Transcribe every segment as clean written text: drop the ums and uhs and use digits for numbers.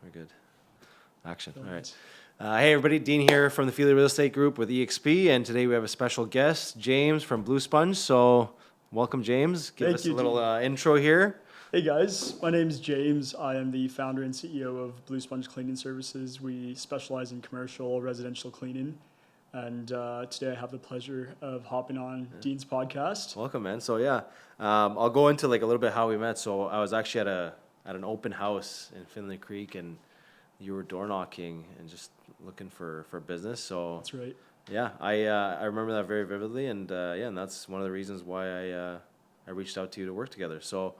Very good. Action. All right. Hey, everybody. Dean here from the Feely Real Estate Group with EXP, and today we have a special guest, James from Blue Sponge. So, welcome, James. Give us a little intro here. Hey guys, my name is James. I am the founder and CEO of Blue Sponge Cleaning Services. We specialize in commercial residential cleaning. And today I have the pleasure of hopping on Dean's podcast. Welcome, man. So I'll go into like a little bit how we met. So I was actually at an open house in Finley Creek, and you were door knocking and just looking for business. So That's right. Yeah, I remember that very vividly, and and that's one of the reasons why I reached out to you to work together. So.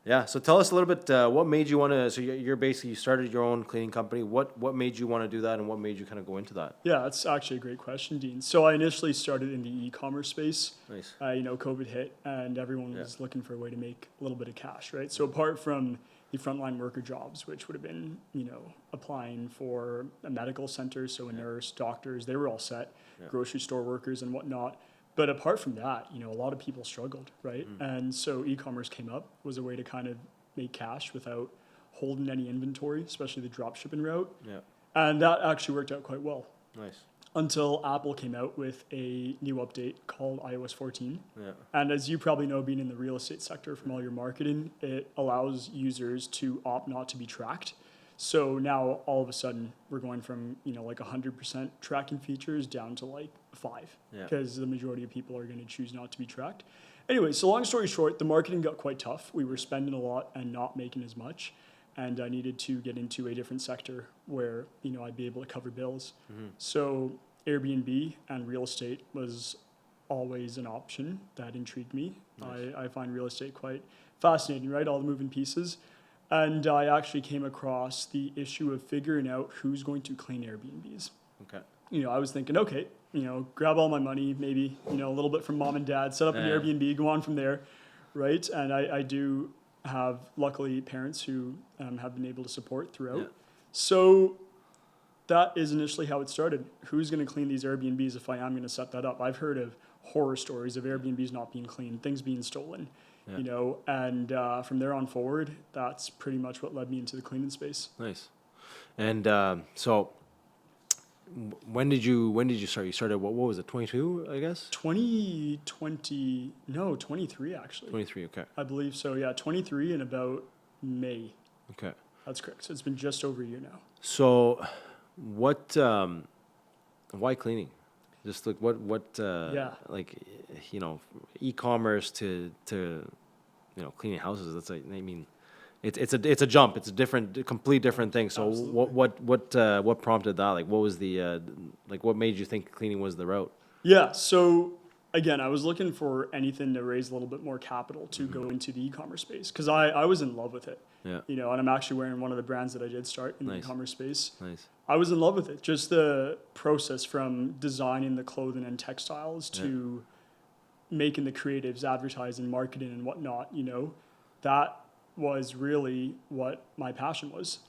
Yeah, so tell us a little bit, what made you want to, so you're basically, you started your own cleaning company. What made you want to do that, and what made you kind of go into that? Yeah, that's actually a great question, Dean. So I initially started in the e-commerce space. Nice. COVID hit, and everyone was looking for a way to make a little bit of cash, right? So apart from the frontline worker jobs, which would have been, applying for a medical center, so a nurse, doctors, they were all set, grocery store workers and whatnot. But apart from that, a lot of people struggled, right? And so e-commerce came up, was a way to kind of make cash without holding any inventory, especially the drop shipping route. Yeah. And that actually worked out quite well. Nice. Until Apple came out with a new update called iOS 14. Yeah. And as you probably know, being in the real estate sector from all your marketing, it allows users to opt not to be tracked. So now all of a sudden we're going from, like 100% tracking features down to like 5, because the majority of people are going to choose not to be tracked. Anyway, so long story short, the marketing got quite tough. We were spending a lot and not making as much. And I needed to get into a different sector where, I'd be able to cover bills. So Airbnb and real estate was always an option that intrigued me. Nice. I find real estate quite fascinating, right? All the moving pieces. And I actually came across the issue of figuring out who's going to clean Airbnbs. Okay. I was thinking, okay, grab all my money, maybe, a little bit from mom and dad, set up an Airbnb, go on from there, right? And I do have, luckily, parents who have been able to support throughout. Yeah. So that is initially how it started. Who's going to clean these Airbnbs if I am going to set that up? I've heard of horror stories of Airbnbs not being cleaned, things being stolen. And from there on forward, that's pretty much what led me into the cleaning space. Nice. And so when did you start? You started, what was it, 22, I guess? 23 actually. 23, okay. I believe so, yeah, 23 in about May. Okay. That's correct. So it's been just over a year now. So why cleaning? Just like like, e-commerce to cleaning houses. That's it's a jump. It's a complete different thing. So absolutely. What prompted that? Like, what was the what made you think cleaning was the route? Yeah. So again, I was looking for anything to raise a little bit more capital to go into the e-commerce space, because I was in love with it. Yeah. And I'm actually wearing one of the brands that I did start in the e-commerce space. Nice. I was in love with it. Just the process from designing the clothing and textiles to making the creatives, advertising, marketing, and whatnot. That was really what my passion was.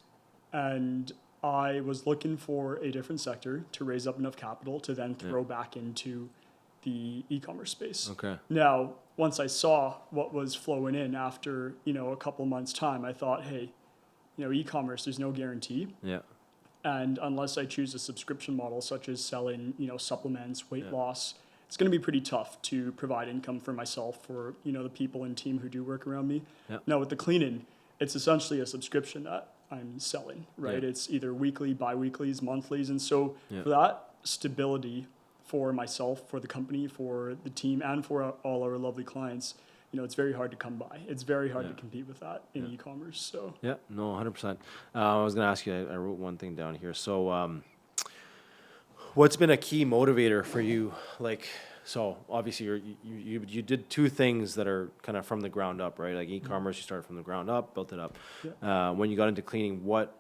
And I was looking for a different sector to raise up enough capital to then throw back into the e-commerce space. Okay. Now, once I saw what was flowing in after, a couple months' time, I thought, hey, e-commerce, there's no guarantee. Yeah. And unless I choose a subscription model, such as selling, supplements, weight loss, it's going to be pretty tough to provide income for myself, for, the people and team who do work around me. Yeah. Now, with the cleaning, it's essentially a subscription that I'm selling, right? Yeah. It's either weekly, bi-weeklies, monthlies. And so for that stability for myself, for the company, for the team, and for all our lovely clients, it's very hard to come by. It's very hard to compete with that in e-commerce. So 100%. I was going to ask you, I wrote one thing down here. So what's been a key motivator for you? Like, so obviously you did two things that are kind of from the ground up, right? Like e-commerce, you started from the ground up, built it up. Yeah. When you got into cleaning, what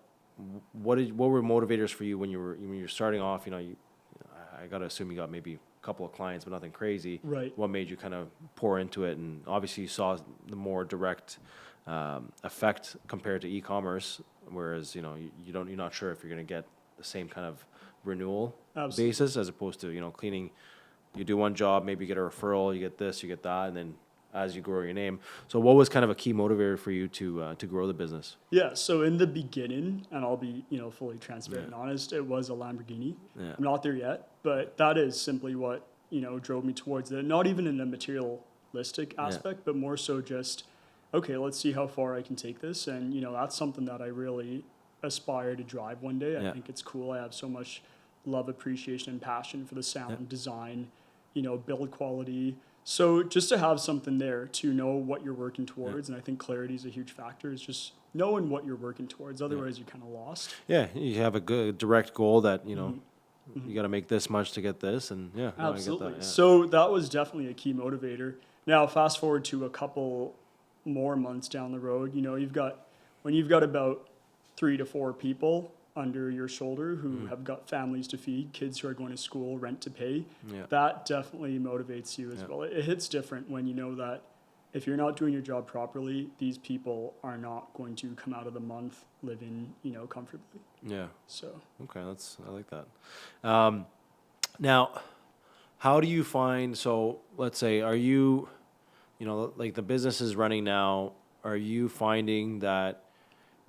were motivators for you when you were starting off? I got to assume you got maybe a couple of clients, but nothing crazy. Right. What made you kind of pour into it? And obviously you saw the more direct effect compared to e-commerce, whereas you're not sure if you're going to get the same kind of renewal basis, as opposed to cleaning. You do one job, maybe you get a referral, you get this, you get that, and then as you grow your name. So what was kind of a key motivator for you to grow the business? Yeah, so in the beginning, and I'll be, fully transparent and honest, it was a Lamborghini. Yeah. I'm not there yet, but that is simply what, drove me towards it. Not even in a materialistic aspect, but more so just, okay, let's see how far I can take this. And, that's something that I really aspire to drive one day. I think it's cool. I have so much love, appreciation, and passion for the sound design, build quality. So just to have something there to know what you're working towards, and I think clarity is a huge factor, is just knowing what you're working towards. Otherwise, you're kind of lost. Yeah, you have a good direct goal that, you got to make this much to get this. And no, Absolutely. I get that, So that was definitely a key motivator. Now, fast forward to a couple more months down the road, when you've got about 3 to 4 people under your shoulder who have got families to feed, kids who are going to school, rent to pay, that definitely motivates you as well. It hits different when you know that if you're not doing your job properly, these people are not going to come out of the month living, comfortably. Yeah. So. Okay, I like that. Now, how do you find, so let's say, are you, like the business is running now, are you finding that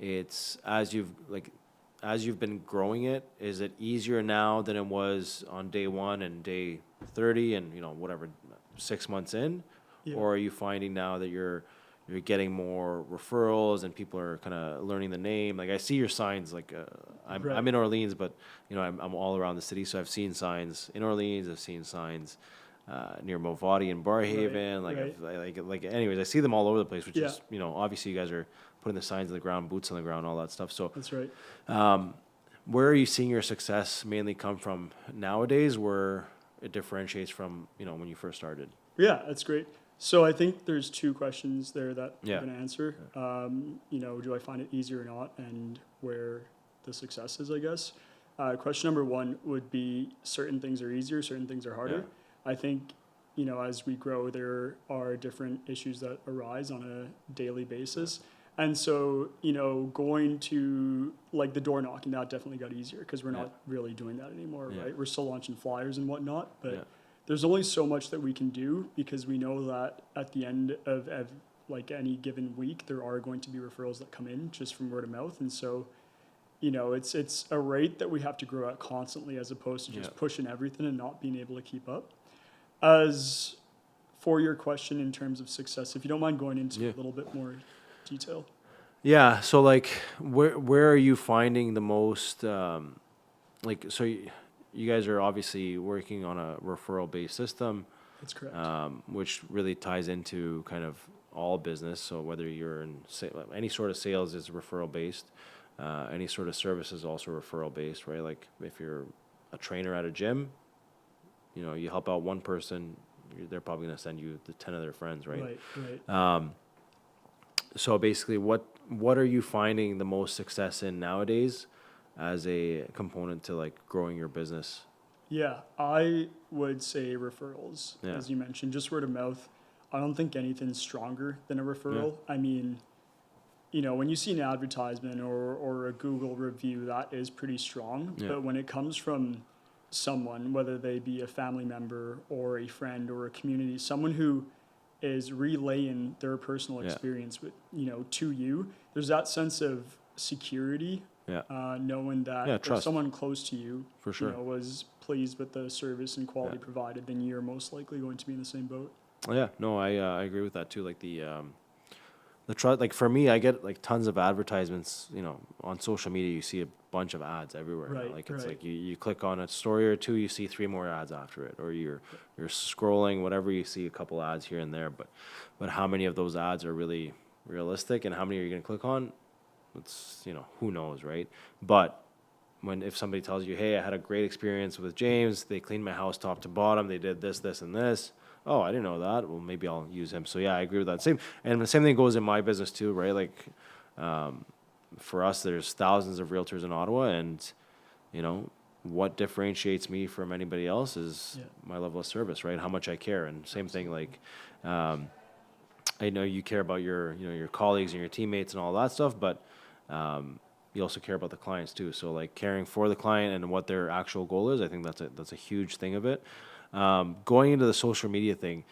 it's, as you've been growing it, is it easier now than it was on day 1 and day 30 and, whatever, 6 months in? Yeah. Or are you finding now that you're getting more referrals and people are kind of learning the name? Like I see your signs, like I'm in Orleans, but I'm all around the city. So I've seen signs in Orleans. I've seen signs near Movati and Barhaven. Anyways, I see them all over the place, which is, obviously you guys are putting the signs on the ground, boots on the ground, all that stuff. So That's right. Where are you seeing your success mainly come from nowadays, where it differentiates from, when you first started? Yeah, that's great. So I think there's 2 questions there that I'm going to answer. Do I find it easier or not, and where the success is, I guess. Question number 1 would be certain things are easier, certain things are harder. I think, as we grow, there are different issues that arise on a daily basis. And so, going to like the door knocking, that definitely got easier because we're not really doing that anymore, right? We're still launching flyers and whatnot, but there's only so much that we can do because we know that at the end of like any given week, there are going to be referrals that come in just from word of mouth. And so, it's a rate that we have to grow at constantly as opposed to just pushing everything and not being able to keep up. As for your question in terms of success, if you don't mind going into a little bit more detail. Yeah. So like, where are you finding the most, you guys are obviously working on a referral-based system. That's correct. Which really ties into kind of all business. So whether you're in any sort of sales is referral-based, any sort of service is also referral-based, right? Like if you're a trainer at a gym, you help out one person, they're probably going to send you the 10 of their friends, right? Right. So basically, what are you finding the most success in nowadays as a component to like growing your business? Yeah, I would say referrals, as you mentioned, just word of mouth. I don't think anything's stronger than a referral. Yeah. I mean, when you see an advertisement or a Google review, that is pretty strong. Yeah. But when it comes from someone, whether they be a family member or a friend or a community, someone who is relaying their personal experience with, to you, there's that sense of security. Knowing that if someone close to you, for sure, was pleased with the service and quality provided, then you're most likely going to be in the same boat. Yeah, no, I agree with that too. Like the trust, like for me, I get like tons of advertisements. On social media, you see a bunch of ads everywhere. Right, like it's like you click on a story or 2, you see 3 more ads after it, or you're scrolling, whatever, you see a couple ads here and there. But how many of those ads are really realistic, and how many are you going to click on? It's, who knows, right? But if somebody tells you, hey, I had a great experience with James, they cleaned my house top to bottom, they did this, this, and this. Oh, I didn't know that. Well, maybe I'll use him. So yeah, I agree with that. And the same thing goes in my business too, right? Like, for us, there's thousands of realtors in Ottawa, and what differentiates me from anybody else is my level of service, right? How much I care. And same thing, like, I know you care about your colleagues and your teammates and all that stuff, but you also care about the clients too. So like caring for the client and what their actual goal is, I think that's a huge thing of it. Going into the social media thing,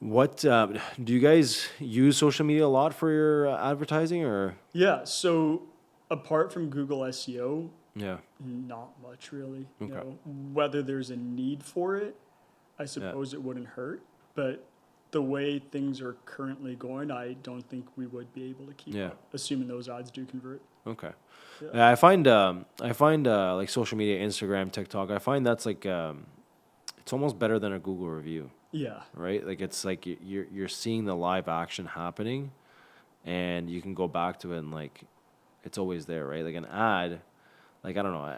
What do you guys use social media a lot for your advertising, or? Yeah. So apart from Google SEO, Yeah. not much really. You Okay. know, whether there's a need for it, I suppose it wouldn't hurt. But the way things are currently going, I don't think we would be able to keep up, assuming those ads do convert. Okay. Yeah. Yeah, I find like social media, Instagram, TikTok. I find that's like it's almost better than a Google review. Yeah. Right? Like it's like you're seeing the live action happening, and you can go back to it and like it's always there, right? Like an ad, like I don't know,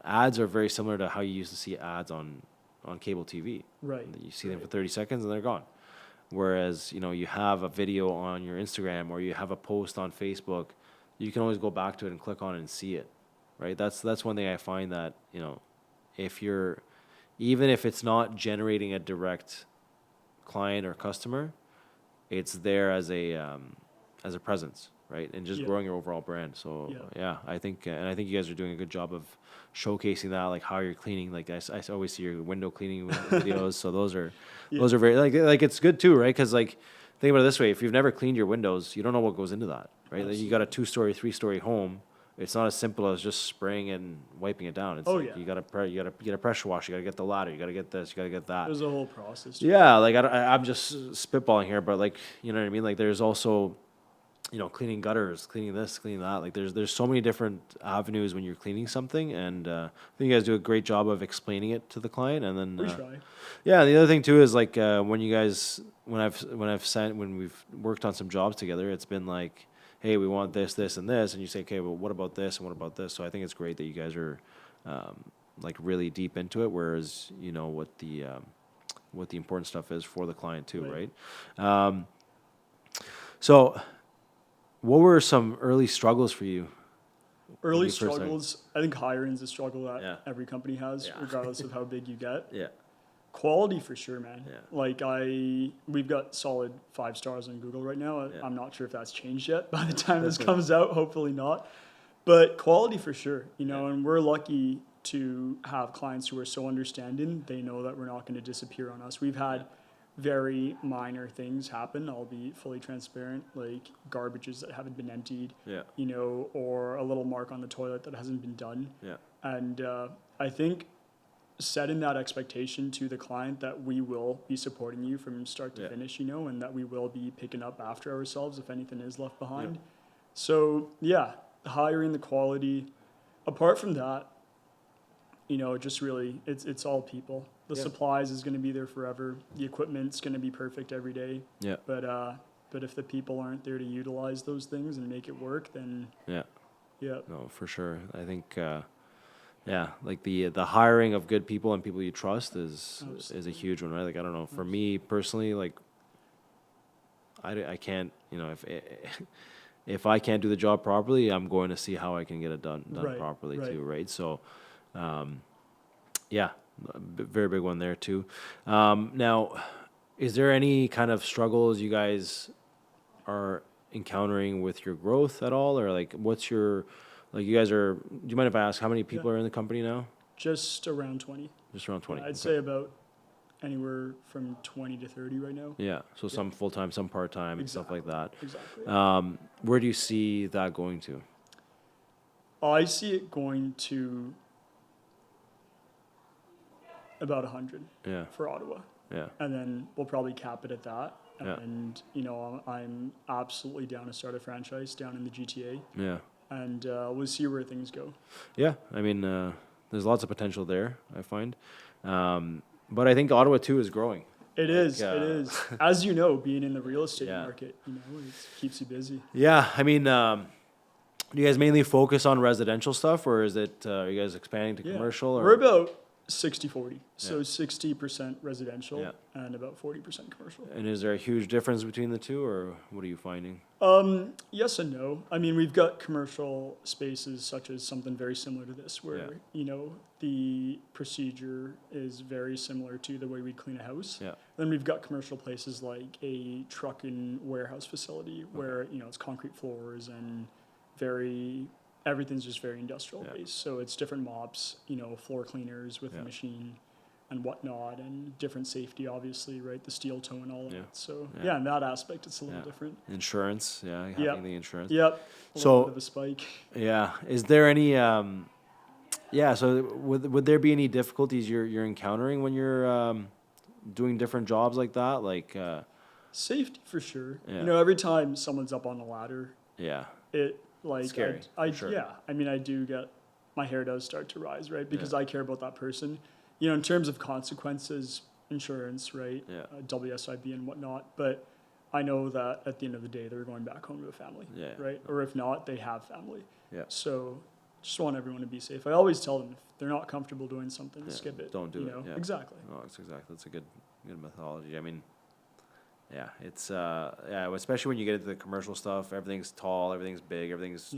ads are very similar to how you used to see ads on cable TV. Right. You see them for 30 seconds and they're gone. Whereas, you know, you have a video on your Instagram or you have a post on Facebook, you can always go back to it and click on it and see it, right? That's one thing I find that, you know, if you're, even if it's not generating a direct client or customer, it's there as a presence, right? And just growing your overall brand. So yeah, I think you guys are doing a good job of showcasing that, like how you're cleaning. Like I always see your window cleaning videos. So those are very like it's good too, right? Because like think about it this way: if you've never cleaned your windows, you don't know what goes into that, right? Like you got a 2-story, 3-story home. It's not as simple as just spraying and wiping it down. It's you gotta get a pressure wash. You gotta get the ladder. You gotta get this. You gotta get that. There's a whole process. Yeah, like I'm just spitballing here, but like you know what I mean. Like there's also, you know, cleaning gutters, cleaning this, cleaning that. Like there's so many different avenues when you're cleaning something, and I think you guys do a great job of explaining it to the client. And then we try. Yeah, and the other thing too is like when we've worked on some jobs together, it's been like, hey, we want this, this, and this, and you say, okay, well, what about this and what about this? So I think it's great that you guys are like really deep into it, whereas you know what the important stuff is for the client too, right? So, what were some early struggles for you? Early struggles, I think hiring is a struggle that every company has, regardless of how big you get. Yeah. Quality for sure, man. Yeah. Like we've got solid 5 stars on Google right now. I'm not sure if that's changed yet by the time this comes out. Hopefully not. But quality for sure, you know, and we're lucky to have clients who are so understanding. They know that we're not going to disappear on us. We've had very minor things happen. I'll be fully transparent, like garbages that haven't been emptied, you know, or a little mark on the toilet that hasn't been done. Yeah. And I think setting that expectation to the client that we will be supporting you from start to finish, you know, and that we will be picking up after ourselves if anything is left behind. So yeah, hiring, the quality. Apart from that, you know, just really, it's all people. The supplies is going to be there forever. The equipment's going to be perfect every day. Yeah. But if the people aren't there to utilize those things and make it work, then no, for sure. I think like the hiring of good people and people you trust is a huge one, right? Like I don't know, for me personally, like I can't, you know, if I can't do the job properly, I'm going to see how I can get it done properly too, right? So very big one there too. Now, is there any kind of struggles you guys are encountering with your growth at all, or like what's your, like you guys are, do you mind if I ask how many people are in the company now? Just around 20. Just around 20. I'd say about anywhere from 20 to 30 right now. Yeah, so some full-time, some part-time, and stuff like that. Exactly. Where do you see that going to? I see it going to about 100 for Ottawa. Yeah. And then we'll probably cap it at that. And, you know, I'm absolutely down to start a franchise down in the GTA. Yeah. And we'll see where things go. Yeah, I mean, there's lots of potential there, I find. But I think Ottawa, too, is growing. It is. As you know, being in the real estate market, you know, it keeps you busy. Yeah, I mean, do you guys mainly focus on residential stuff, or is it, are you guys expanding to commercial? Or? We're about 60-40. So 60% residential and about 40% commercial. And is there a huge difference between the two, or what are you finding? Yes and no. I mean, we've got commercial spaces such as something very similar to this where, you know, the procedure is very similar to the way we clean a house. Yeah. Then we've got commercial places like a truck and warehouse facility where, you know, it's concrete floors and everything's just very industrial based. So it's different mops, you know, floor cleaners with a machine. and whatnot, and different safety, obviously, right? The steel toe and all of Yeah. that. So Yeah. yeah, in that aspect, it's a little different. Insurance, having the insurance. Yep. A little bit of a spike. Yeah. Is there any so would there be any difficulties you're encountering when you're doing different jobs like that? Like Safety for sure. Yeah. You know, every time someone's up on the ladder, yeah. it like Scary, I for sure. yeah. I mean, I do get my hair does start to rise, right? Because I care about that person. You know, in terms of consequences, insurance, right? Yeah. WSIB and whatnot. But I know that at the end of the day, they're going back home to a family, right? Or if not, they have family. Yeah. So just want everyone to be safe. I always tell them if they're not comfortable doing something, skip it. Don't do it. You know? Yeah. Exactly. No, that's a good methodology. I mean, yeah, it's especially when you get into the commercial stuff, everything's tall, everything's big, everything's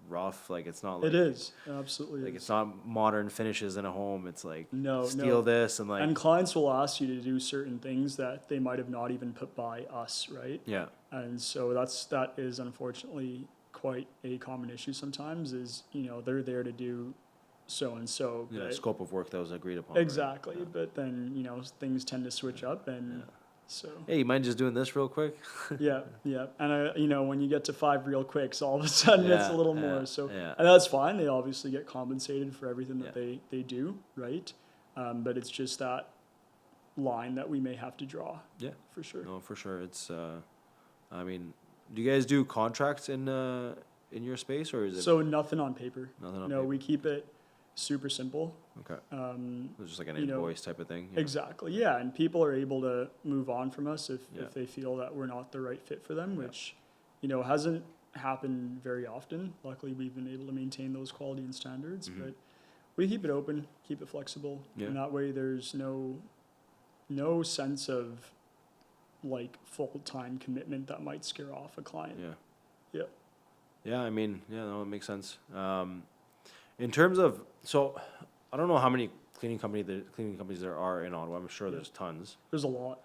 rough. Like it's not like it is. It absolutely like is. it's not modern finishes in a home. It's like No. this and like And clients will ask you to do certain things that they might have not even put by us, right? Yeah. And so that is unfortunately quite a common issue sometimes is, you know, they're there to do so and so. Yeah, but scope of work that was agreed upon. exactly. Right? But then, you know, things tend to switch up and so. Hey, you mind just doing this real quick? Yeah. And you know, when you get to 5 real quicks, all of a sudden it's a little more. So, and that's fine. They obviously get compensated for everything that they do, right? But it's just that line that we may have to draw. Yeah, for sure. No, for sure. It's, I mean, do you guys do contracts in your space or is it? So nothing on paper. Nothing on no, paper. we keep it super simple. Okay. It's just like an you know, invoice type of thing. Exactly. Yeah, and people are able to move on from us if they feel that we're not the right fit for them, which, you know, hasn't happened very often. Luckily, we've been able to maintain those quality and standards, but we keep it open, keep it flexible, and that way there's no sense of like full-time commitment that might scare off a client. Yeah, I mean, no, it makes sense. In terms of, so I don't know how many cleaning companies there are in Ottawa. I'm sure there's tons. There's a lot.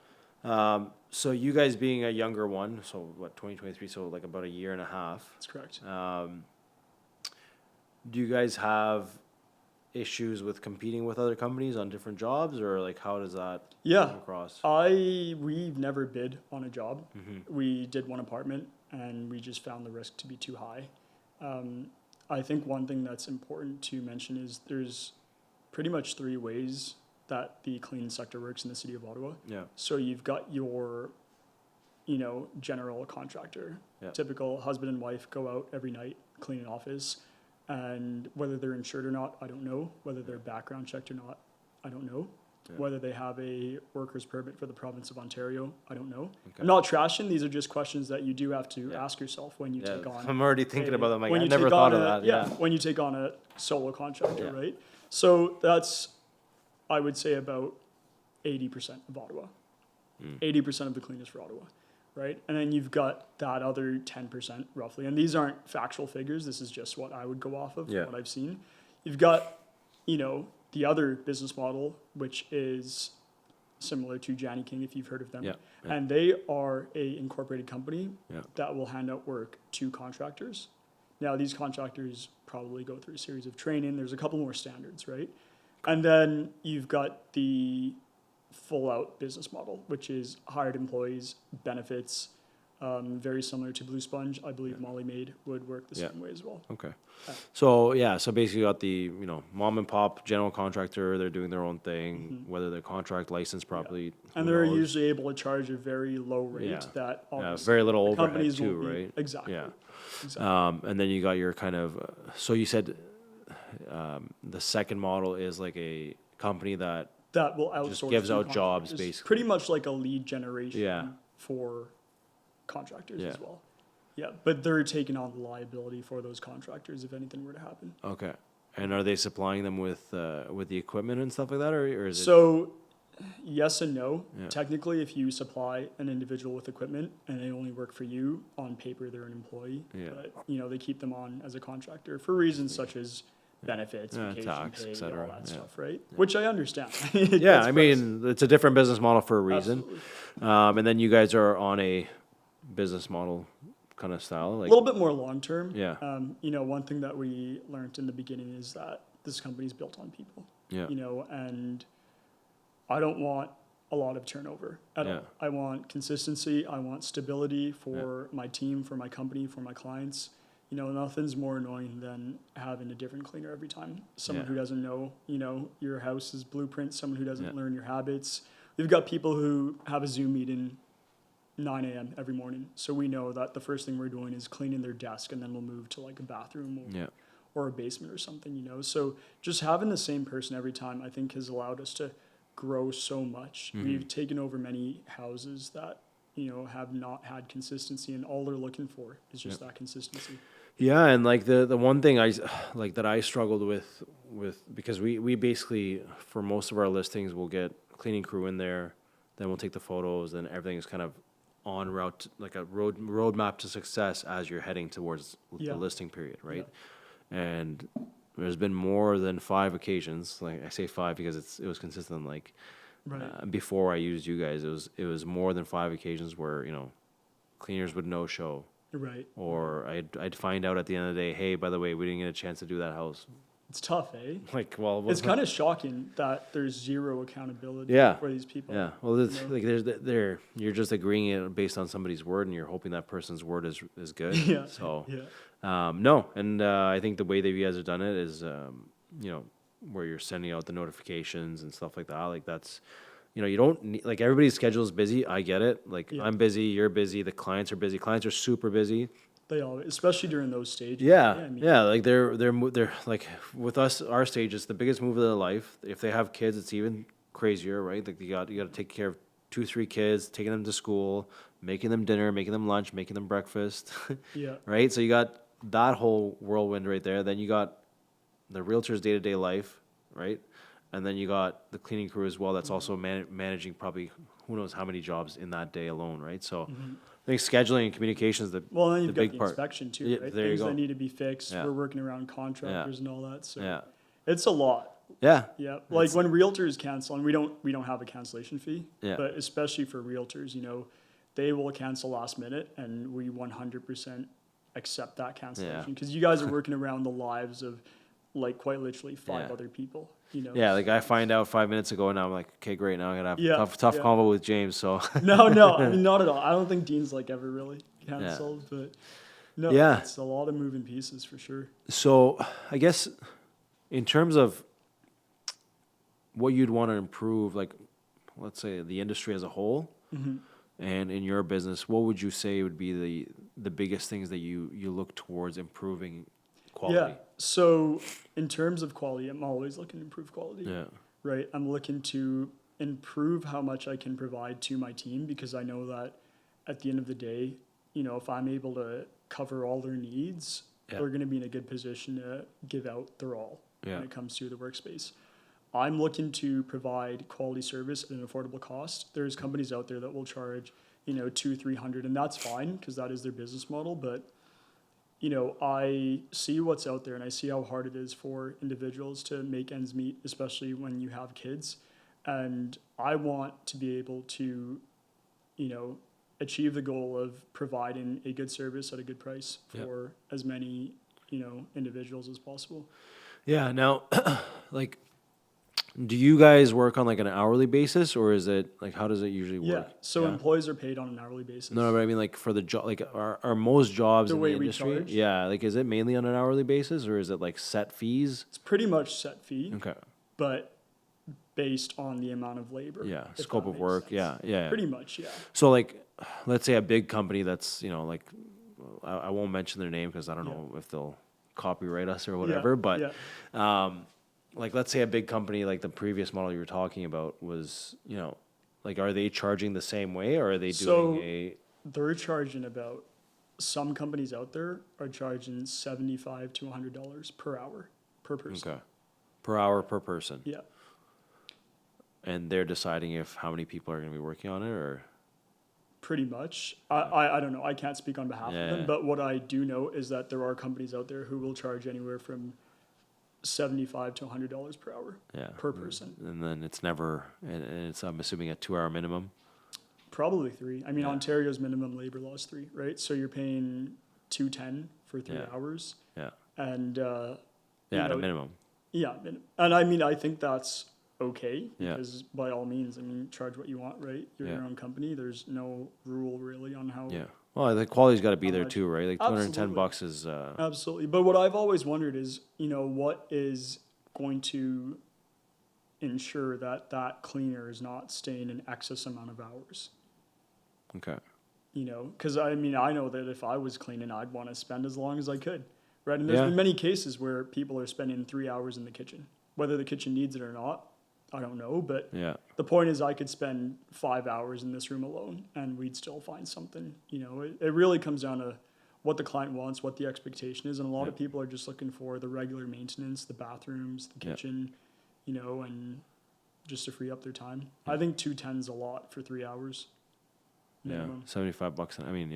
So you guys being a younger one, so what, 2023, so like about a year and a half. That's correct. Do you guys have issues with competing with other companies on different jobs, or like how does that come across? We've never bid on a job. We did one apartment and we just found the risk to be too high. I think one thing that's important to mention is there's pretty much 3 ways that the cleaning sector works in the city of Ottawa. Yeah. So you've got your, you know, general contractor, typical husband and wife go out every night, clean an office, and whether they're insured or not, I don't know. Whether they're background checked or not, I don't know. Whether they have a worker's permit for the province of Ontario, I don't know. Okay. I'm not trashing. These are just questions that you do have to ask yourself when you take on. I'm already thinking about them. Like, I never thought of that. Yeah, when you take on a solo contractor, right? So that's, I would say, about 80% of Ottawa. 80% of the cleaners for Ottawa, right? And then you've got that other 10% roughly. And these aren't factual figures. This is just what I would go off of, what I've seen. You've got, you know, the other business model, which is similar to Janny King, if you've heard of them. And they are a incorporated company that will hand out work to contractors. Now, these contractors probably go through a series of training. There's a couple more standards, right? And then you've got the full-out business model, which is hired employees, benefits, very similar to Blue Sponge. I believe Molly Maid would work the same way as well. Okay. So basically you got the, you know, mom and pop general contractor, they're doing their own thing, whether they're contract licensed properly. And they're usually able to charge a very low rate that very little overhead companies too, won't be. right? Exactly. Yeah. Exactly. And then you got your kind of, so you said the second model is like a company that will outsource just gives out jobs, It's basically. pretty much like a lead generation for contractors as well. Yeah, but they're taking on the liability for those contractors if anything were to happen. Okay. And are they supplying them with the equipment and stuff like that, or is it? So, yes and no. Technically, if you supply an individual with equipment and they only work for you, on paper they're an employee. But you know, they keep them on as a contractor for reasons such as benefits, vacation tax, pay, etc. all that stuff, right? Which I understand. I mean, it's a different business model for a reason. And then you guys are on a business model kind of style, like a little bit more long term. You know, one thing that we learned in the beginning is that this company is built on people. You know, and I don't want a lot of turnover at Yeah. all. I want consistency. I want stability for my team, for my company, for my clients. Nothing's more annoying than having a different cleaner every time. Someone who doesn't know, your house's blueprint, someone who doesn't learn your habits. We've got people who have a Zoom meeting 9 a.m. every morning. So we know that the first thing we're doing is cleaning their desk, and then we'll move to like a bathroom or a basement or something, So just having the same person every time, I think, has allowed us to grow so much. We've taken over many houses that, have not had consistency, and all they're looking for is just that consistency. Yeah, and like the one thing that I struggled with because we basically, for most of our listings, we'll get a cleaning crew in there, then we'll take the photos, and everything is kind of on route, like a roadmap to success as you're heading towards the listing period, right? And there's been more than 5 occasions, like I say 5 because it was consistent, like before I used you guys, it was more than 5 occasions where, cleaners would no show. Right. Or I'd find out at the end of the day, hey, by the way, we didn't get a chance to do that house. It's tough, eh? Like, well, it's kind of shocking that there's zero accountability for these people. Yeah. Well, like you're just agreeing it based on somebody's word, and you're hoping that person's word is good. So, no, and I think the way that you guys have done it is, where you're sending out the notifications and stuff like that. Like that's. You don't need, like, everybody's schedule is busy. I get it. Like, I'm busy, you're busy, the clients are busy. Clients are super busy. They all, especially during those stages. Yeah. Like they're like, with us, our stage is the biggest move of their life. If they have kids, it's even crazier, right? Like you got to take care of 2-3 kids, taking them to school, making them dinner, making them lunch, making them breakfast. Right. So you got that whole whirlwind right there. Then you got the realtor's day-to-day life, right? And then you got the cleaning crew as well. That's also managing probably who knows how many jobs in that day alone, right? So I think scheduling and communication is the then you've big got the part. inspection too, right? Things that need to be fixed. We're working around contractors and all that. So it's a lot. Yeah. Like when realtors cancel, and we don't have a cancellation fee, Yeah. but especially for realtors, they will cancel last minute, and we 100% accept that cancellation because you guys are working around the lives of, like, quite literally 5 other people. Yeah, like I find out 5 minutes ago, and now I'm like, okay, great. Now I'm gonna have tough convo with James. So no, I mean, not at all. I don't think Dean's like ever really canceled, but no, it's a lot of moving pieces for sure. So I guess in terms of what you'd want to improve, like let's say the industry as a whole, and in your business, what would you say would be the biggest things that you look towards improving quality? Yeah. So in terms of quality, I'm always looking to improve quality. Yeah. Right. I'm looking to improve how much I can provide to my team, because I know that at the end of the day, if I'm able to cover all their needs, they're going to be in a good position to give out their all when it comes to the workspace. I'm looking to provide quality service at an affordable cost. There's companies out there that will charge, $200-$300, and that's fine because that is their business model. But I see what's out there, and I see how hard it is for individuals to make ends meet, especially when you have kids. And I want to be able to, achieve the goal of providing a good service at a good price for as many, individuals as possible. Yeah. Now, like, do you guys work on like an hourly basis, or is it like, how does it usually work? So employees are paid on an hourly basis. No, but I mean, like, for the job, like, are most jobs in the industry? Charge? Like, is it mainly on an hourly basis, or is it like set fees? It's pretty much set fee. Okay. But based on the amount of labor. Scope of work. Sense. Pretty much. So, like, let's say a big company that's, like, I won't mention their name because I don't know if they'll copyright us or whatever, but like, let's say a big company like the previous model you were talking about was, like, are they charging the same way, or are they doing They're charging about, some companies out there are charging $75 to $100 per hour per person. Okay. Per hour per person. Yeah. And they're deciding how many people are going to be working on it, or? Pretty much. I don't know. I can't speak on behalf of them, but what I do know is that there are companies out there who will charge anywhere from $75 to $100 per hour per person. And then it's never, and it's, I'm assuming, a 2-hour minimum. Probably 3. I mean, Ontario's minimum labor law is 3, right? So you're paying $210 for 3 hours. Yeah. And at a minimum. Yeah, and I mean, I think that's okay, because by all means, I mean, charge what you want, right? You're your own company. There's no rule really on how. Yeah. Well, the quality's got to be there too, right? Like $210 is. Absolutely. But what I've always wondered is, what is going to ensure that that cleaner is not staying an excess amount of hours? Okay. Because I mean, I know that if I was cleaning, I'd want to spend as long as I could, right? And there's been many cases where people are spending 3 hours in the kitchen, whether the kitchen needs it or not. I don't know, but the point is I could spend 5 hours in this room alone and we'd still find something. It really comes down to what the client wants, what the expectation is. And a lot of people are just looking for the regular maintenance, the bathrooms, the kitchen, and just to free up their time. I think 210 is a lot for 3 hours. Minimum. Yeah, $75. I mean,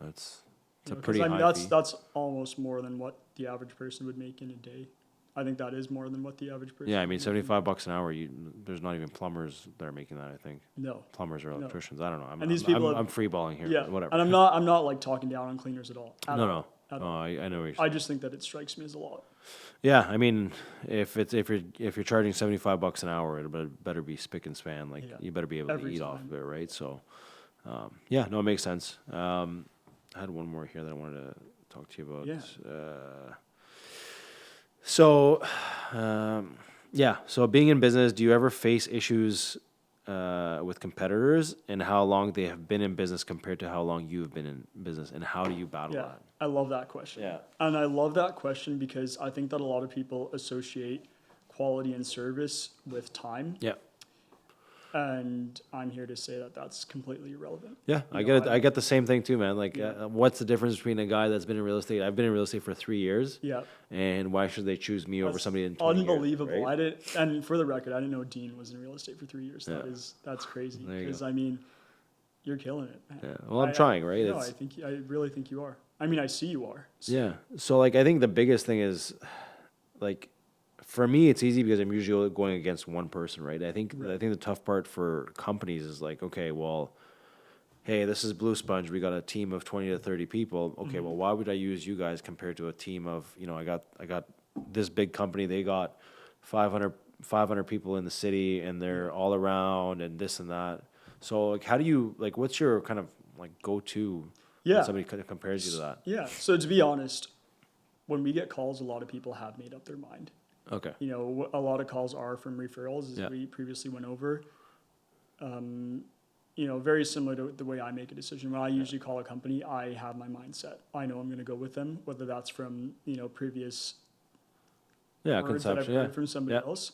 it's a pretty high fee. That's almost more than what the average person would make in a day. I think that is more than what the average person. Yeah, I mean, $75 an hour. There's not even plumbers that are making that. I think. No. Plumbers or electricians. I don't know. And these people I'm freeballing here. Yeah. Whatever. And I'm not like talking down on cleaners at all. No. I know what you're saying. I just think that it strikes me as a lot. Yeah, I mean, if you're charging $75 an hour, it better be spick and span. Like you better be able to eat off of it, right? So, it makes sense. I had one more here that I wanted to talk to you about. Yeah. So being in business, do you ever face issues with competitors, and how long they have been in business compared to how long you've been in business, and how do you battle that? I love that question. Yeah. And I love that question because I think that a lot of people associate quality and service with time. Yeah. And I'm here to say that that's completely irrelevant. Yeah, I get it. I get the same thing too, man. Like, what's the difference between a guy that's been in real estate? I've been in real estate for 3 years. Yeah. And why should they choose me over somebody in 20 unbelievable. years, right? And for the record, I didn't know Dean was in real estate for 3 years. That's crazy. Because I mean, you're killing it, man. Yeah. Well, I'm trying, right? No, I really think you are. I mean, I see you are. So. Yeah. So like, I think the biggest thing is, like, for me, it's easy because I'm usually going against one person, right? I think the tough part for companies is like, okay, well, hey, this is Blue Sponge. We got a team of 20 to 30 people. Okay, well, why would I use you guys compared to a team of, I got this big company. They got 500 people in the city, and they're all around, and this and that. So like, how do you, like, what's your kind of like go-to when somebody kind of compares you to that? Yeah. So to be honest, when we get calls, a lot of people have made up their mind. Okay. A lot of calls are from referrals, as we previously went over. Very similar to the way I make a decision. When I usually call a company, I have my mindset. I know I'm going to go with them, whether that's from, previous words that I've heard from somebody else,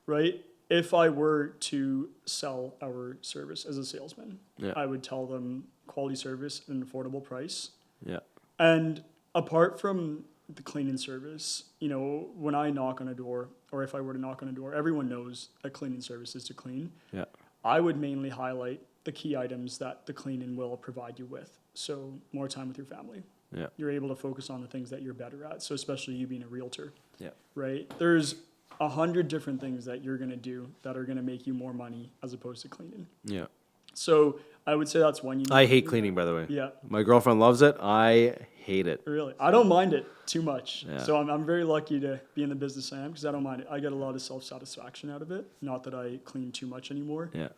right? If I were to sell our service as a salesman, I would tell them quality service at an affordable price. Yeah. And apart from the cleaning service, when I knock on a door, or if I were to knock on a door, everyone knows that cleaning service is to clean. Yeah. I would mainly highlight the key items that the cleaning will provide you with. So more time with your family. Yeah. You're able to focus on the things that you're better at. So especially you being a realtor. Yeah. Right? There's 100 different things that you're going to do that are going to make you more money as opposed to cleaning. Yeah. So I would say that's one. I hate cleaning, by the way. Yeah. My girlfriend loves it. I hate it. Really? I don't mind it too much. Yeah. So I'm very lucky to be in the business I am because I don't mind it. I get a lot of self-satisfaction out of it. Not that I clean too much anymore. Yeah.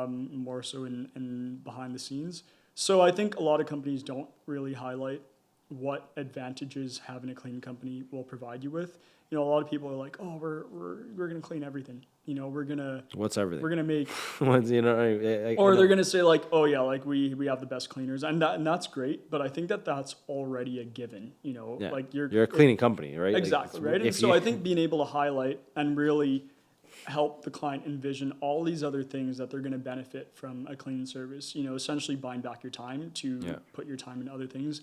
More so in behind the scenes. So I think a lot of companies don't really highlight what advantages having a cleaning company will provide you with. A lot of people are like, oh, we're going to clean everything. We're going to... What's everything? We're going to make... Or they're going to say like, oh yeah, like we have the best cleaners. And that's great. But I think that that's already a given, like you're a cleaning company, right? Exactly, right? And so I think being able to highlight and really help the client envision all these other things that they're going to benefit from a cleaning service, essentially buying back your time to put your time into other things.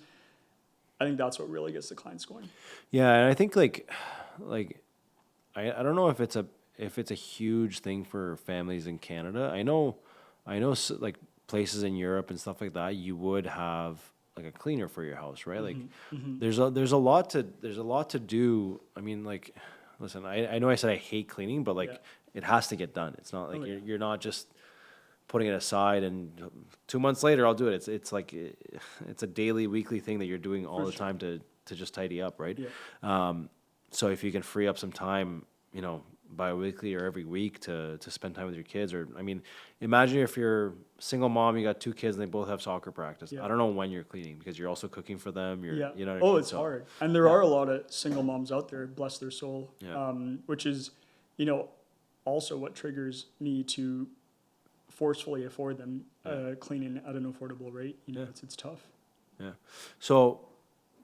I think that's what really gets the clients going. Yeah, and I think I don't know if it's a huge thing for families in Canada. I know like places in Europe and stuff like that, you would have like a cleaner for your house, right? Like there's a lot to do. I mean, like, listen, I know I said I hate cleaning, but like it has to get done. It's not like you're not just putting it aside and 2 months later I'll do it. It's like it's a daily, weekly thing that you're doing all the time to just tidy up, right? Yeah. So if you can free up some time, bi-weekly or every week to spend time with your kids. Or, I mean, imagine if you're single mom, you got 2 kids and they both have soccer practice. Yeah. I don't know when you're cleaning because you're also cooking for them. You're, Yeah. you know what I mean? It's hard. And there are a lot of single moms out there, bless their soul, which is, also what triggers me to forcefully afford them cleaning at an affordable rate. It's tough. Yeah. So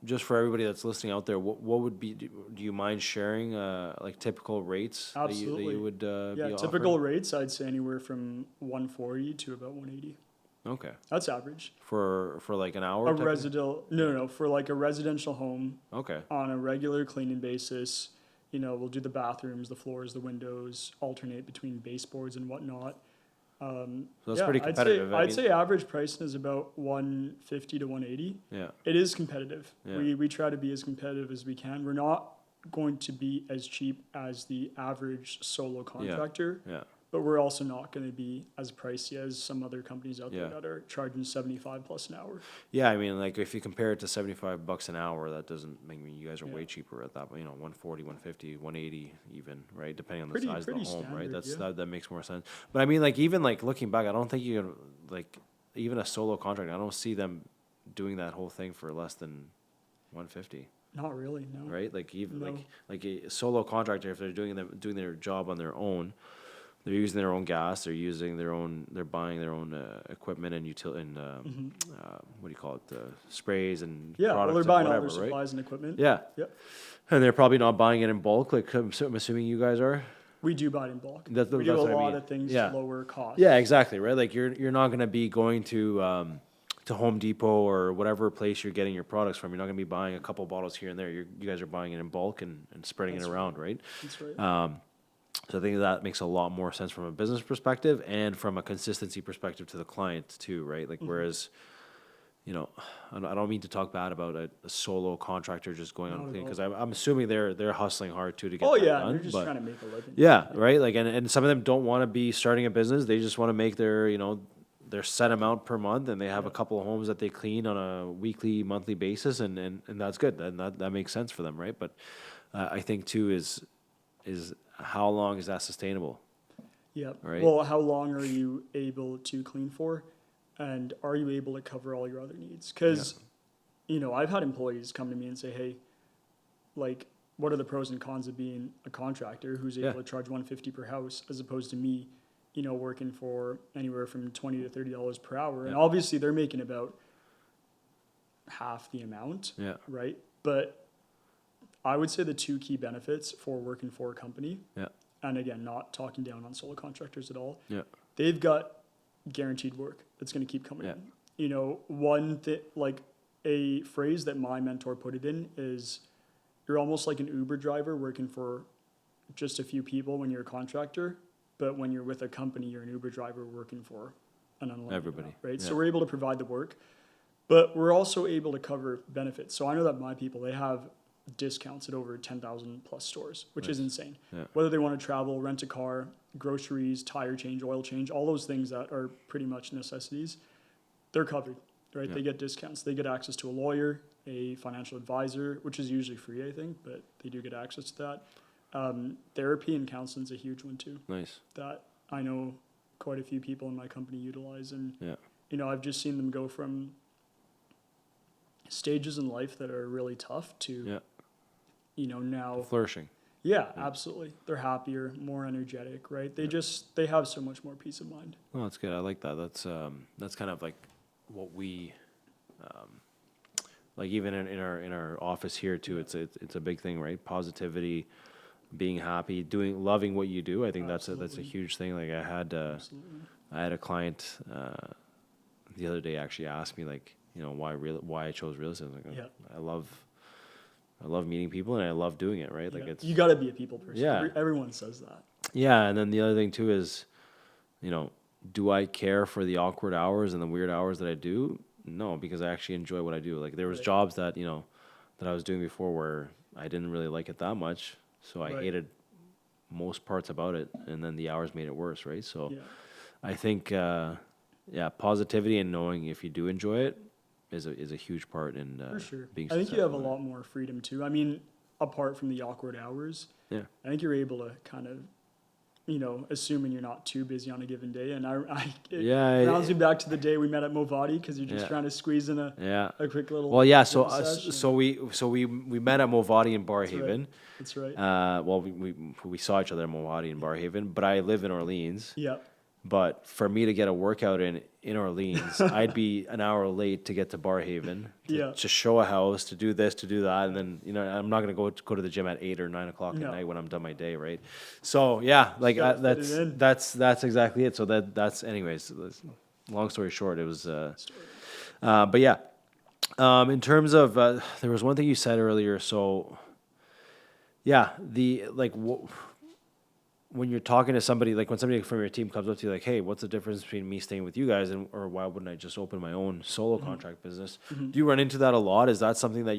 just for everybody that's listening out there, what would be, do you mind sharing like typical rates Absolutely. that you would be typical offering? rates, I'd say anywhere from 140 to about 180. Okay. That's average. For like an hour? For like a residential home. Okay. On a regular cleaning basis, we'll do the bathrooms, the floors, the windows, alternate between baseboards and whatnot. So that's pretty competitive. I'd say average pricing is about 150 to 180. Yeah. It is competitive. Yeah. We try to be as competitive as we can. We're not going to be as cheap as the average solo contractor. Yeah. But we're also not going to be as pricey as some other companies out there Yeah. that are charging 75 plus an hour. Yeah, I mean, like if you compare it to $75 an hour, that doesn't, I mean, you guys are way cheaper at that, 140, 150, 180 even, right? Depending on the size of the home, right? That makes more sense. But I mean, like even like looking back, I don't think you can, like even a solo contract, I don't see them doing that whole thing for less than 150. Not really, no. Right? Like even like a solo contractor, if they're doing their job on their own, they're using their own gas. They're buying their own equipment and what do you call it? Sprays and products. They're buying all whatever, their supplies and equipment. Yeah. Yep. And they're probably not buying it in bulk. Like I'm assuming you guys are. We do buy it in bulk. That's we do a what I lot mean. of things Yeah. to lower costs. Yeah, exactly. Right. Like you're not going to be going to Home Depot or whatever place you're getting your products from. You're not going to be buying a couple bottles here and there. You guys are buying it in bulk and spreading it around, right? That's right. So I think that makes a lot more sense from a business perspective and from a consistency perspective to the client too, right? Like whereas, I don't mean to talk bad about a solo contractor just going on clean because I'm assuming they're hustling hard too to get that done. They're just trying to make a living. Yeah, right. Like and some of them don't want to be starting a business. They just want to make their their set amount per month, and they have a couple of homes that they clean on a weekly, monthly basis, and that's good. And that makes sense for them, right? But I think too is how long is that sustainable? Yeah. Right. Well, how long are you able to clean for? And are you able to cover all your other needs? Because, I've had employees come to me and say, hey, like, what are the pros and cons of being a contractor who's able to charge $150 per house as opposed to me, working for anywhere from $20 to $30 per hour? And obviously they're making about half the amount, right? But I would say the 2 key benefits for working for a company, and again, not talking down on solo contractors at all, they've got guaranteed work that's going to keep coming in. One thing, like a phrase that my mentor put it in is, you're almost like an Uber driver working for just a few people when you're a contractor, but when you're with a company, you're an Uber driver working for an unlimited everybody, amount, right? Yeah. So we're able to provide the work, but we're also able to cover benefits. So I know that my people, they have discounts at over 10,000 plus stores, which is insane. Yeah. Whether they want to travel, rent a car, groceries, tire change, oil change, all those things that are pretty much necessities, they're covered, right? They get discounts. They get access to a lawyer, a financial advisor, which is usually free, I think, but they do get access to that. Therapy and counseling is a huge one too. Nice. That I know quite a few people in my company utilize, and I've just seen them go from stages in life that are really tough to now flourishing. Yeah, absolutely. They're happier, more energetic, right? They have so much more peace of mind. Well, that's good. I like that. That's kind of like what we like even in our office here too. It's a big thing, right? Positivity, being happy, loving what you do. I think that's a huge thing. Like I had a client the other day actually asked me like, why I chose real estate. I was like, I love meeting people and I love doing it, right? Like you got to be a people person. Yeah. Everyone says that. Yeah, and then the other thing too is, do I care for the awkward hours and the weird hours that I do? No, because I actually enjoy what I do. Like there was jobs that, that I was doing before where I didn't really like it that much, so I hated most parts about it, and then the hours made it worse, right? So I think positivity and knowing if you do enjoy it is a huge part in for sure. being I think you have a successful. lot more freedom too. I mean, apart from the awkward hours, Yeah. I think you're able to kind of, assuming you're not too busy on a given day. And it rounds me back to the day we met at Movati, because you're just trying to squeeze in a quick little. Well, so we met at Movati in Barhaven. That's right. Well, we saw each other at Movati in Barhaven, but I live in Orleans. Yeah. But for me to get a workout in Orleans, I'd be an hour late to get to Barhaven to show a house, to do this, to do that, and then I'm not gonna go to the gym at 8 or 9 o'clock at night when I'm done my day, right? So that's exactly it. So that's anyways. Long story short, it was. But yeah, in terms of there was one thing you said earlier. So yeah, when you're talking to somebody, like when somebody from your team comes up to you like, hey, what's the difference between me staying with you guys or why wouldn't I just open my own solo contract business? Do you run into that a lot? Is that something that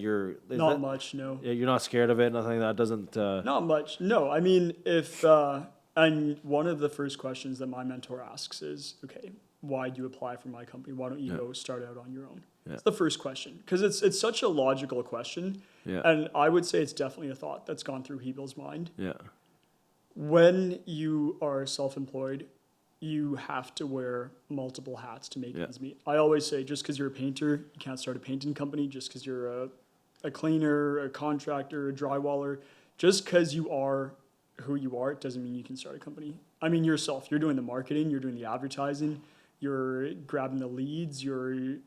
not much, no. You're not scared of it? Nothing that doesn't... Not much, no. I mean, and one of the first questions that my mentor asks is, okay, why do you apply for my company? Why don't you go start out on your own? Yeah. It's the first question, because it's such a logical question. Yeah. And I would say it's definitely a thought that's gone through Hebel's mind. Yeah. When you are self-employed, you have to wear multiple hats to make ends meet. I always say, just because you're a painter, you can't start a painting company. Just because you're a cleaner, a contractor, a drywaller, just because you are who you are, it doesn't mean you can start a company. I mean, yourself, you're doing the marketing, you're doing the advertising, you're grabbing the leads, you're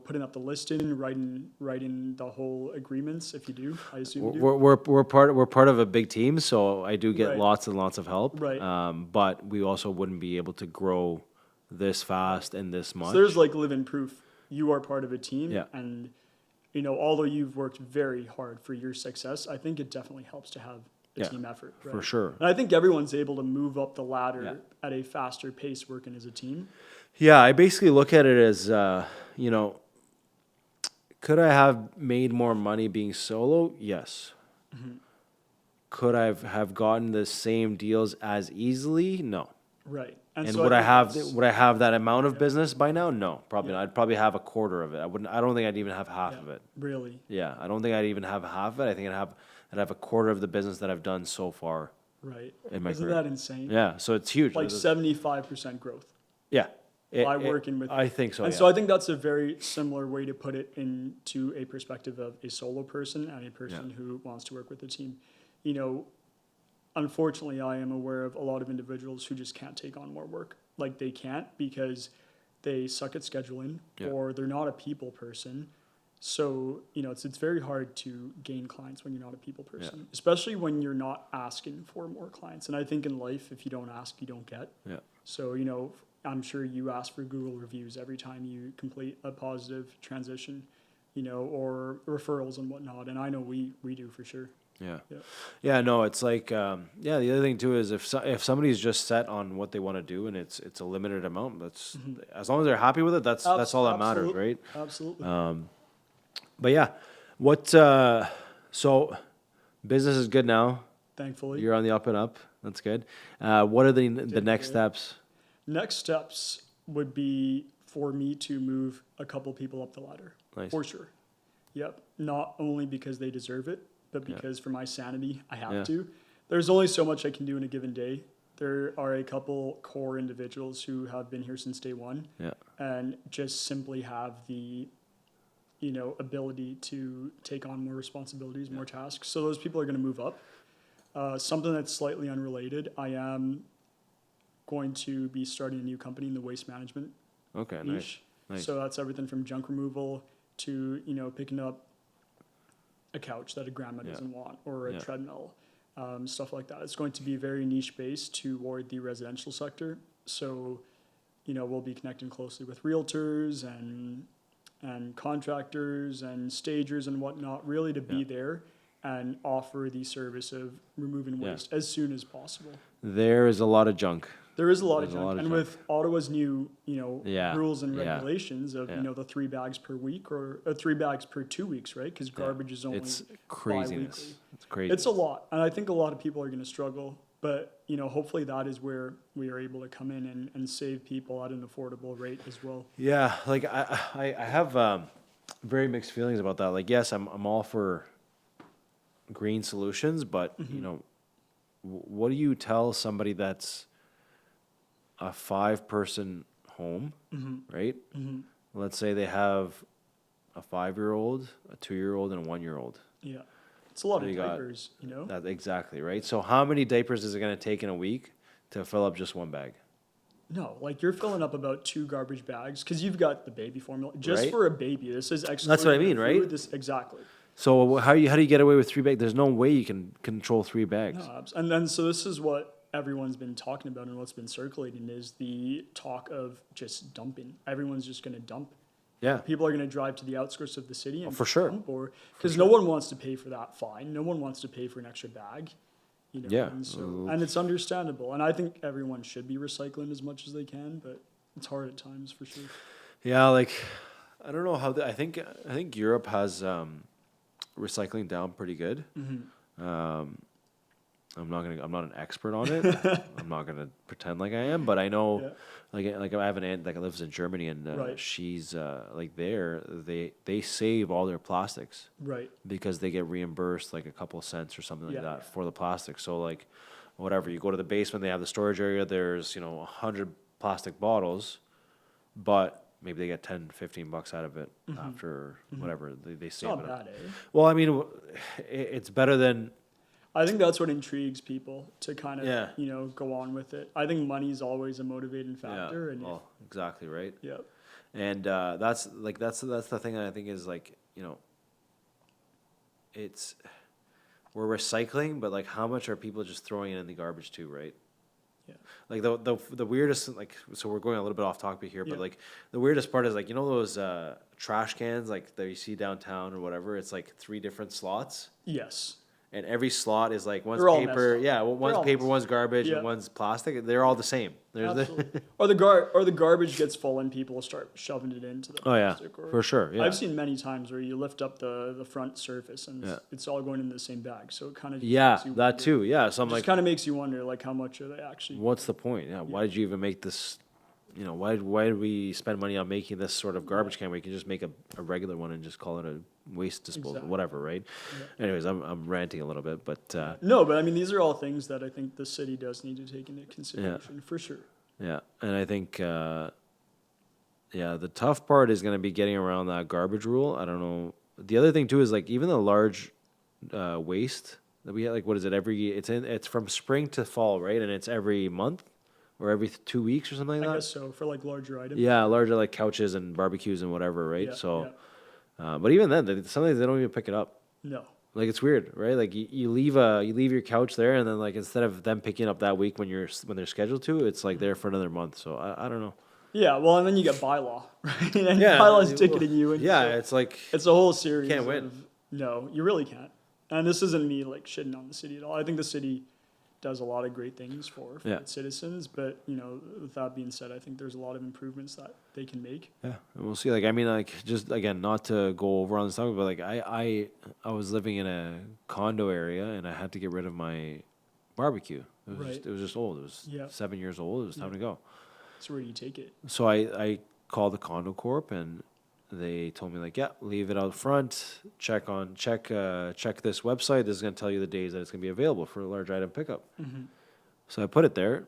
putting up the listing, writing the whole agreements. If you do, I assume you do. We're part of a big team, so I do get lots and lots of help. Right. But we also wouldn't be able to grow this fast and this much. So there's living proof. You are part of a team, and although you've worked very hard for your success, I think it definitely helps to have a team effort. Right? For sure. And I think everyone's able to move up the ladder at a faster pace working as a team. Yeah, I basically look at it as, could I have made more money being solo? Yes. Mm-hmm. Could I have gotten the same deals as easily? No. Right. And so would I have that amount of business by now? No, probably not. I'd probably have a quarter of it. I don't think I'd even have half of it. Really? Yeah, I don't think I'd even have half of it. I think I'd have a quarter of the business that I've done so far. Right. In my Isn't career. that insane? Yeah, so it's huge. 75% growth. Yeah. Working with. I think so. And so I think that's a very similar way to put it into a perspective of a solo person and a person who wants to work with a team. Unfortunately, I am aware of a lot of individuals who just can't take on more work. They can't because they suck at scheduling or they're not a people person. So, it's very hard to gain clients when you're not a people person, especially when you're not asking for more clients. And I think in life, if you don't ask, you don't get. Yeah. So, I'm sure you ask for Google reviews every time you complete a positive transition, or referrals and whatnot. And I know we do for sure. Yeah. No, it's like, the other thing too is if somebody's just set on what they want to do and it's a limited amount, that's as long as they're happy with it, that's all that matters, right? Absolutely. But yeah, so business is good now. Thankfully. You're on the up and up. That's good. What are the next steps? Next steps would be for me to move a couple people up the ladder. Nice. For sure. Yep. Not only because they deserve it, but because for my sanity, I have to. There's only so much I can do in a given day. There are a couple core individuals who have been here since day one and just simply have the ability to take on more responsibilities, more tasks. So those people are going to move up. Something that's slightly unrelated, I am going to be starting a new company in the waste management niche. Nice. So that's everything from junk removal to, picking up a couch that a grandma doesn't want or a treadmill, stuff like that. It's going to be very niche based toward the residential sector. So, we'll be connecting closely with realtors and contractors and stagers and whatnot, really to be there and offer the service of removing waste as soon as possible. There is a lot of junk. There is a lot of junk. And with Ottawa's new, rules and regulations of, the 3 bags per week or 3 bags per 2 weeks, right? Because garbage is only craziness. bi-weekly. It's crazy. It's a lot. And I think a lot of people are going to struggle. But, hopefully that is where we are able to come in and save people at an affordable rate as well. Yeah. I have very mixed feelings about that. Yes, I'm all for green solutions, but what do you tell somebody that's a 5-person home, right? Let's say they have a 5-year-old, a 2-year-old, and a 1-year-old. Yeah. It's a lot So of you got diapers, that exactly, right? So how many diapers is it going to take in a week to fill up just one bag? No, like you're filling up about 2 garbage bags because you've got the baby formula just Right. for a baby. This is That's what I mean, right? Exactly. So how do you get away with 3 bags? There's no way you can control 3 bags. No, and then so this is what everyone's been talking about and what's been circulating is the talk of just dumping. Everyone's just going to dump. Yeah. People are going to drive to the outskirts of the city and for sure. dump, or because no one wants to pay for that fine. No one wants to pay for an extra bag. Yeah. And it's understandable. And I think everyone should be recycling as much as they can, but it's hard at times for sure. Yeah, like I don't know how I think Europe has recycling down pretty good. I'm not an expert on it. I'm not gonna pretend like I am, but I know, like I have an aunt that lives in Germany, and she's like they save all their plastics, right? Because they get reimbursed like a couple of cents or something like that for the plastic. So like, whatever, you go to the basement, they have the storage area. There's 100 plastic bottles, but maybe they get $10-15 out of it after whatever they save Not it. bad, eh? Well, I mean, it's better than. I think that's what intrigues people to kind of, go on with it. I think money's always a motivating factor. Yeah, and well, exactly, right? Yeah. And that's the thing that I think is like, it's, we're recycling, but like how much are people just throwing it in the garbage too, right? Yeah. Like the weirdest, like, so we're going a little bit off topic here, but like the weirdest part is like, those trash cans like that you see downtown or whatever, it's like 3 different slots. Yes. And every slot is like one's They're all paper, messed up. one's paper, one's garbage, Yeah. and one's plastic. They're all the same. Absolutely. Or the garbage gets full and people start shoving it into the plastic. For sure. Yeah. I've seen many times where you lift up the front surface and it's all going in the same bag. So it kind of that too. Yeah. So I'm like, kind of makes you wonder like how much are they actually? What's the point? Yeah. Why did you even make this? Why did we spend money on making this sort of garbage can? We can just make a regular one and just call it a waste disposal, whatever, right? Yeah. Anyways, I'm ranting a little bit, but no, but I mean these are all things that I think the city does need to take into consideration for sure. Yeah, and I think the tough part is going to be getting around that garbage rule. I don't know. The other thing too is like even the large waste that we have, like what is it? It's from spring to fall, right? And it's every month. Or every 2 weeks or something like that? I guess so, for like larger items. Yeah, larger like couches and barbecues and whatever, right? But even then, sometimes they don't even pick it up. No. Like it's weird, right? Like you leave your couch there, and then like instead of them picking up that week when they're scheduled to, it's like there for another month. So I don't know. Yeah, well, and then you get bylaw, right? And bylaw's ticketing you. And yeah, it's like it's a whole series. You can't win. No, you really can't. And this isn't me like shitting on the city at all. I think the city does a lot of great things for its citizens, but with that being said, I think there's a lot of improvements that they can make. Yeah, and we'll see. Like I mean, like just again, not to go over on this topic, but like I was living in a condo area and I had to get rid of my barbecue. It was just old. It was 7 years old. It was time to go. So where do you take it? So I called the condo corp and they told me like, leave it out front. Check this website. This is going to tell you the days that it's going to be available for a large item pickup. Mm-hmm. So I put it there.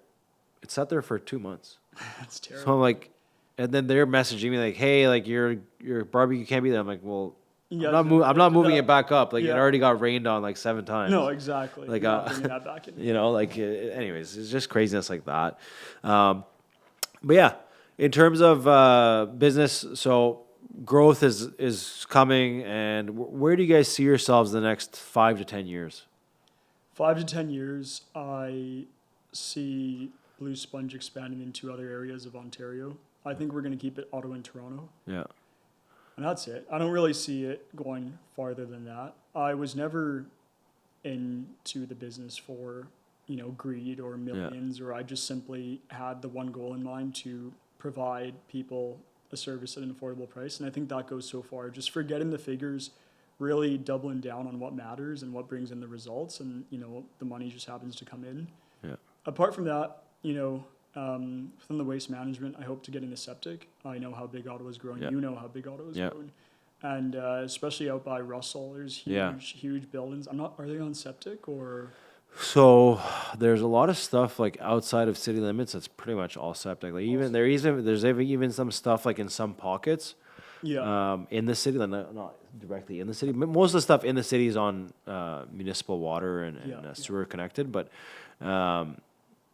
It sat there for 2 months. That's terrible. So I'm like, and then they're messaging me like, hey, like your barbecue can't be there. I'm like, well, I'm not moving it back up. Like it already got rained on like 7 times. No, exactly. Like bringing that back in. Anyways, it's just craziness like that. But yeah, in terms of business, so growth is coming, and where do you guys see yourselves in the next 5 to 10 years? 5 to 10 years, I see Blue Sponge expanding into other areas of Ontario. I think we're going to keep it Ottawa and Toronto. Yeah. And that's it. I don't really see it going farther than that. I was never into the business for, greed or millions, or I just simply had the one goal in mind to provide people a service at an affordable price. And I think that goes so far. Just forgetting the figures, really doubling down on what matters and what brings in the results, and the money just happens to come in. Yeah. Apart from that, within the waste management, I hope to get into septic. I know how big Ottawa's growing. Yeah. You know how big Ottawa's growing. And especially out by Russell, there's huge buildings. Are they on septic or? So there's a lot of stuff like outside of city limits that's pretty much all septic. Like there's even some stuff like in some pockets. Yeah. In the city, like not directly in the city. But most of the stuff in the city is on municipal water and sewer connected. But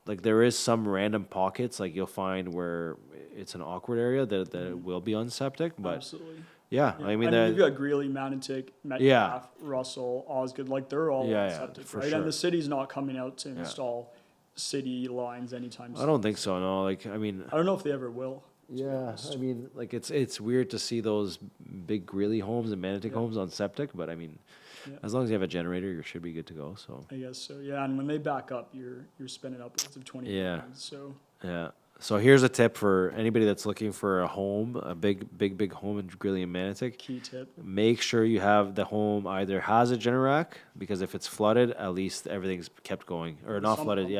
like there is some random pockets like you'll find where it's an awkward area that it will be on septic. But Absolutely. yeah, Yeah. I mean you've got Greeley, Manotick, Metcalf, Russell, Osgood. Like they're all on septic, for right? sure. And the city's not coming out to install city lines anytime soon. I don't think so. No, like I mean, I don't know if they ever will. Yeah, I mean, like it's weird to see those big Greeley homes and Manotick homes on septic, but I mean, as long as you have a generator, you should be good to go. So I guess so. Yeah, and when they back up, you're spending upwards of 20 grand. So yeah. So here's a tip for anybody that's looking for a home, a big home in Greeley and Manotick. Key tip. Make sure you have the home either has a Generac, because if it's flooded, at least everything's kept going. Or not flooded,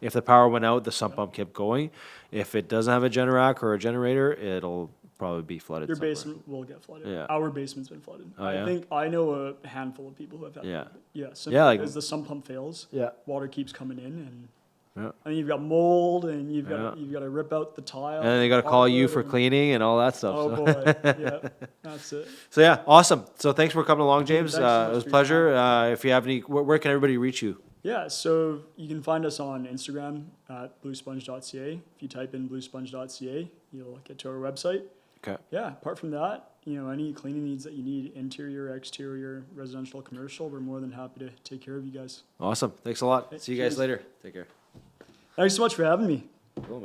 If the power went out, the sump pump kept going. If it doesn't have a Generac or a generator, it'll probably be flooded. Your basement will get flooded. Yeah. Our basement's been flooded. Oh, I think I know a handful of people who have had Yeah. flooded. Yeah. Like, because the sump pump fails. Yeah. Water keeps coming in and Yeah. and you've got mold, and you've got to rip out the tile. And then they got to call you for cleaning and all that stuff. Oh so. boy, yeah, that's it. So yeah, awesome. So thanks for coming along, James. Thanks so much It was for a your pleasure. If you have any, where can everybody reach you? Yeah, so you can find us on Instagram at bluesponge.ca. If you type in bluesponge.ca, you'll get to our website. Okay. Yeah, apart from that, any cleaning needs that you need, interior, exterior, residential, commercial, we're more than happy to take care of you guys. Awesome. Thanks a lot. See you guys Cheers. later. Take care. Thanks so much for having me. Cool, man.